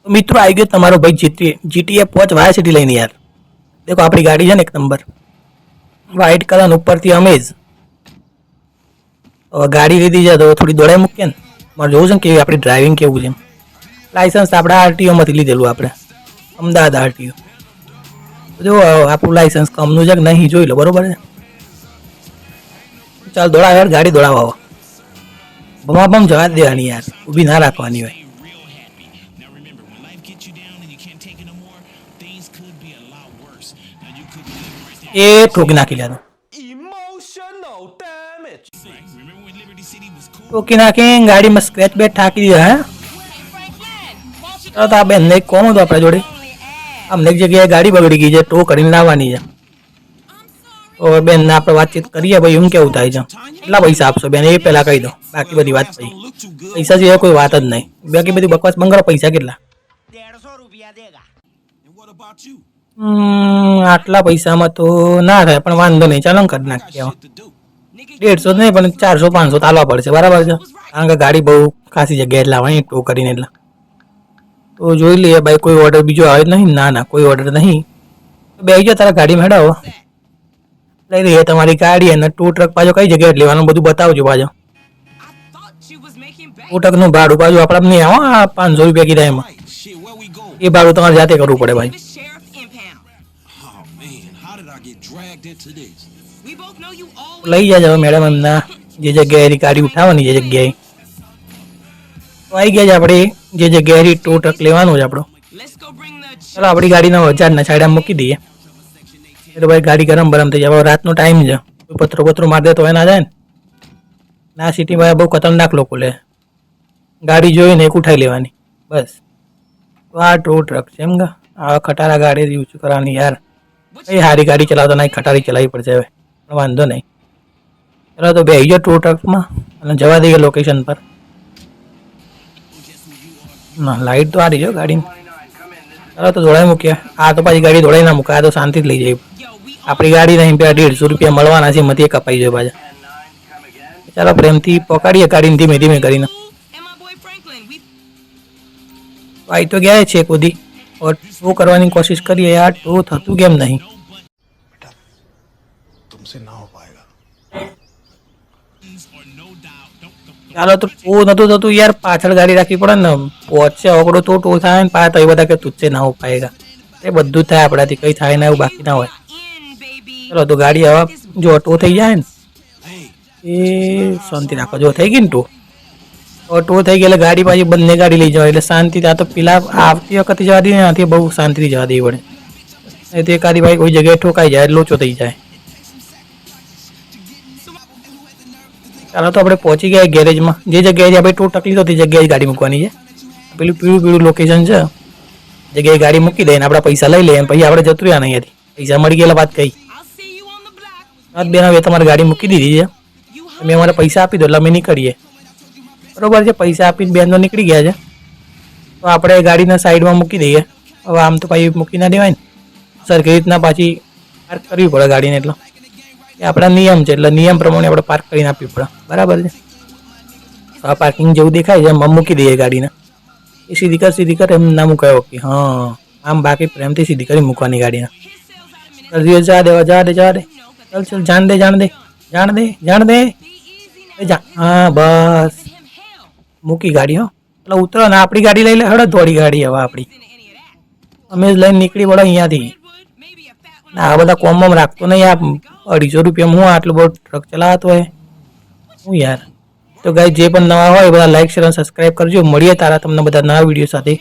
तो मित्रों आई गयो तमारो भाई जीटीए 5 वाया सिटी लईने यार। देखो अपनी गाड़ी है ने एक नंबर व्हाइट कलर ऊपर थी अमेज। और गाड़ी लीधी है तो थोड़ी दौड़ाई मूकीए ने मारे जोवुं छे के आपणी ड्राइविंग केवुं छे। लाइसेंस आपणे आरटीओ मांथी लीधेलुं आपणे अमदावाद आरटीओ। जो आपणुं लाइसेंस कमनुं छे के नहीं जोई लो बरोबर है। चाल दौड़ा यार गाड़ी दौड़ावा बमा बम जवा देवानी यार ऊभी ना राखवानी होय। ए ठोकी नाखी ल्यानो ठोकी नाखी गाड़ी में स्क्रैच बेट ठाकी दिया है। तो आ बेन ने कोम हतो आपणे जोडे अमने एक जगह गाड़ी बगड़ी गई है टो करीने लाववानी छे। और बेन ने आपणे वातचीत करीए भाई एम केवुं थाय छे કેટલા પૈસા આપશો બેન એ પહેલા કહી દો બાકી બધી વાત પછી પૈસા સિવાય કોઈ વાત જ નહીં બાકી બધી બકવાસ બંગરો પૈસા કેટલા 150 રૂપિયા દેગા આટલા પૈસામાં તો ના થાય પણ વાંધો નહીં ચાલો કરી નાખીએ 150 નહીં પણ 400 500 તાલવા પડશે બરાબર છે કારણ કે ગાડી બહુ ખાસી જગ્યાએ લાવવાની ટો કરીને એટલે તો જોઈ લઈએ ભાઈ કોઈ ઓર્ડર બીજો આવે નહીં ના ના કોઈ ઓર્ડર નહીં બેસી જાઓ તારા ગાડી મેળવો લઈ લઈએ તમારી ગાડી અને ટુ ટ્રક પાછો કઈ જગ્યાએ લેવાનું બધું બતાવજો પાછો ટુ ટ્રકનું ભાડું પાછું આપણે નહીં આવો 500 રૂપિયા કીધા એમાં એ ભાડું તમારે જાતે કરવું પડે ભાઈ લઈ જાજો મેડમ એમના જે જગ્યાએ ગાડી ઉઠાવવાની જે જગ્યાએ તો આવી ગયા છે આપણે જે જગ્યાએ ટુ ટ્રક લેવાનું છે આપણો ચાલો આપણી ગાડીના 1000ના છાડા મૂકી દઈએ એટલે ભાઈ ગાડી ગરમ બરમ થઈ જાય રાતનો ટાઈમ છે પથરો પથરો મારી દે તો એ ના જાય ને ના સિટીમાં બહુ ખતરનાક લોકો લે ગાડી જોઈને એક ઉઠાઈ લેવાની બસ તો આ ટુ ટ્રક છે એમ આ ખટારા ગાડી યુઝ કરવાની યાર એ સારી ગાડી ચલાવતો નહીં ખટારી ચલાવવી પડશે હવે પણ વાંધો નહીં ચાલો તો બેસી જાઓ ટુ ટ્રકમાં અને જવા દઈએ લોકેશન પર ના લાઇટ તો આ રહી છે ગાડીની ચાલો તો દોડાઈ મૂકીએ આ તો પાછી ગાડી દોડાઈ ના મૂકે આ તો શાંતિથી લઈ જાય આપણી ગાડી નહીં પેલા 150 રૂપિયા મળવાના છે એમાંથી કપાઈ જાય પાછા ચાલો પ્રેમથી પકડીએ ગાડીને ધીમે ધીમે કરીને ભાઈ તો ગયા છે કુદી और टो करवानी कोशिश करिए यार टो थतुं केम नहीं तुमसे ना हो पाएगा ચાલો તો ટો નતું થતું યાર પાછળ ગાડી રાખવી પડે ને પહોંચે ઓકડો તો ટો થાય ને પાછા તો એ બધા કે તુચ્છે ના હો પાએગા એ બધું થાય આપણાથી કંઈ થાય ના એવું બાકી ના હોય ચલો તો ગાડી હવે જો ટો થઈ જાય ને એ શાંતિ રાખો જો થઈ ગઈ ને ટો ટો થઈ ગઈ એટલે ગાડી પાછી બંને ગાડી લઈ જવાય એટલે શાંતિથી આ તો પેલા આવતી વખતે જવા દઈએ ત્યાંથી બહુ શાંતિથી જવા દેવી પડે નહીં તો એકાદી ભાઈ કોઈ જગ્યાએ ઠોકાઈ જાય લોચો થઈ જાય ચાલો તો આપણે પહોંચી ગયા ગેરેજમાં જે જગ્યાએ આપણે ટો ટકલી તો તે જગ્યાએ ગાડી મૂકવાની છે પેલું પીળું પીળું લોકેશન છે જગ્યાએ ગાડી મૂકી દઈએ આપણા પૈસા લઈ લઈએ પછી આપણે જતું રહ્યા નહીં પૈસા મળી ગયેલા વાત કહી બેન હવે તમારે ગાડી મૂકી દીધી છે તમે અમારે પૈસા આપી દો એટલે અમે નીકળીએ બરોબર છે પૈસા આપીને બેન તો નીકળી ગયા છે તો આપણે ગાડીના સાઈડમાં મૂકી દઈએ હવે આમ તો પાછી મૂકી ના દેવાય ને સરખી રીતના પાછી પાર્ક કરવી પડે ગાડીને એટલે એ આપણા નિયમ છે એટલે નિયમ પ્રમાણે આપણે પાર્ક કરીને આપવી પડે બરાબર છે આ પાર્કિંગ જેવું દેખાય છે એમ મૂકી દઈએ ગાડીને એ સીધી કર એમ ના મુકાય ઓકે હા આમ બાકી પ્રેમથી સીધી કરી મૂકવાની ગાડીને જા દે ચાલ જાણ દે હા બસ મૂકી ગાડી હો એટલે ઉતરો ને આપણી ગાડી લઈ લે હળદ થોડી ગાડી હવે આપણી અમે જ લઈને નીકળી પડે અહીંયાથી ના આ બધા કોમમાં રાખતો નહીં આ 250 રૂપિયા હું આટલો બહુ ટ્રક ચલાવતો હોય હું યાર તો ગાઈ જે પણ નવા હોય બધા લાઈક શેર અને સબસ્ક્રાઈબ કરજો મળીએ તારા તમને બધા નવા વિડીયો સાથે